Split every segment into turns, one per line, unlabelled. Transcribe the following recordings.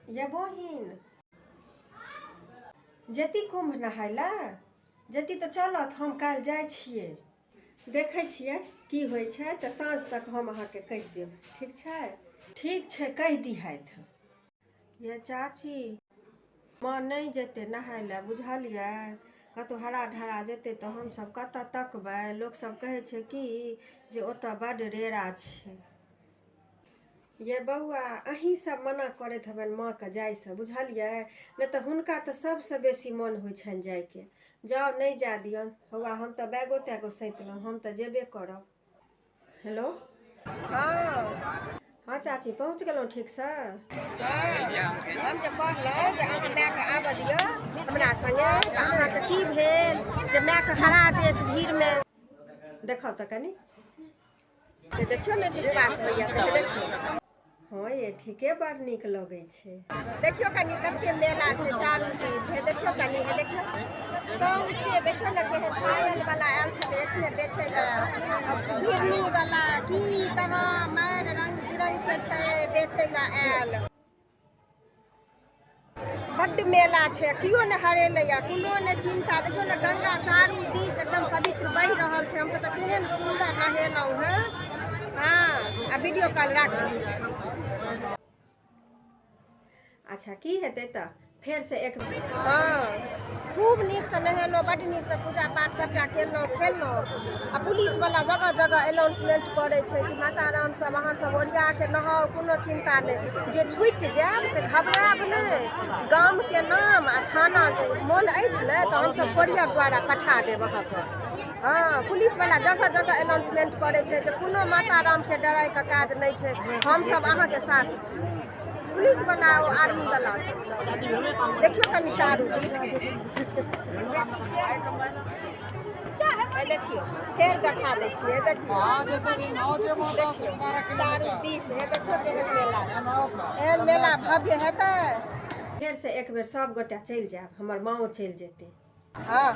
ये बहिन जति कुम्भ नहाय लए जति तऽ चलत हम काल्हि जाइ छियै देखै छियै की होइ छै तऽ साँझ तक हम अहाँके कहि देब ठीक छै कहि दिहैथ। ये चाची माँ नहीं जेतै नहाय लए बुझलियै कतौ हरा ढारा जेतै तऽ हमसब कतऽ तकबै लोक सब कहै छै कि जे ओतऽ बड्ड रेरा छै। ये बौआ अहीं सब मना करैत हेबनि माँ के जाय से बुझलियै नहि तऽ हुनका तऽ सबसँ बेसी मन होइ छनि जायके। जाउ नहीं जा दियौन बौआ हम तऽ बैगो तैगो सैतलहुँ हम तऽ जेबे करब। हेलो हाँ चाची पहुँच गेलहुँ ठीकसँ। हम जे कहलहुँ जे अहाँ मायके आबऽ दियौ हमरा संगे तऽ अहाँके की भेल जे मायके हरा देत भीड़मे। देखाउ तऽ कनि से देखियौ ने विश्वास होइए तऽ देखियौ। हाँ ये ठीके बड़ नीक लगै छै। देखियौ कनि कते मेला छै चारू दिस हे देखियौ कनि हे देखियौ सौंसे देखियौ ने केहन पायल वाला आयल छलै एखने बेचै लए घिरनी वाला की कहाँ मारि रंग बिरंग के छै बेचै लए आयल। बड्ड मेला छै कियो ने हरेलैया कोनो ने चिंता देखियौ ने गंगा चारू दिस एकदम पवित्र बहि रहल छै। हमसब तऽ केहन सुन्दर नहेलहुँ हैं। हाँ आ वीडियो कॉल राखू। अच्छा की हेतै तऽ फेर से एक हाँ खूब नीकसँ नहेलहुँ बड्ड नीकसँ पूजा पाठ सबटा केलहुँ खेलहुँ आ पुलिसवला जगह जगह अनाउंसमेंट करै छै कि माता राम सब अहाँ सब ओरिया के नहाउ कोनो चिंता नहीं जे छूटि जायब से घबरायब नहीं। गामके नाम आ थानाके मोन अछि ने तऽ हमसब कोरियर द्वारा पठा देब अहाँके। हाँ पुलिसवला जगह जगह अनाउंसमेंट करै छै जे कोनो माता रामके डरायके काज नहीं छै हमसब अहाँके साथ छी। पुलिस वाला और आर्मी वाला सब देखियो कनि चारू दिस देखियो फेर देखा दै छियै देखियो चारू दिस हे देखियो केहन मेला एहन मेला भव्य हेतै। फेर से एक बेर सब गोटा चलि जायब हमर माँओ चलि जेतै। हाँ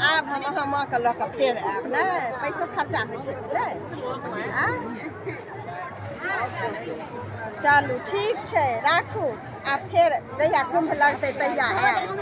आब हम अहाँ माँ के लऽ कऽ फेर आयब ने पैसो खर्चा होइ छै ने। चलू ठीक छै राखू आ फेर जहिया कुम्भ लगतै तहिया आयब।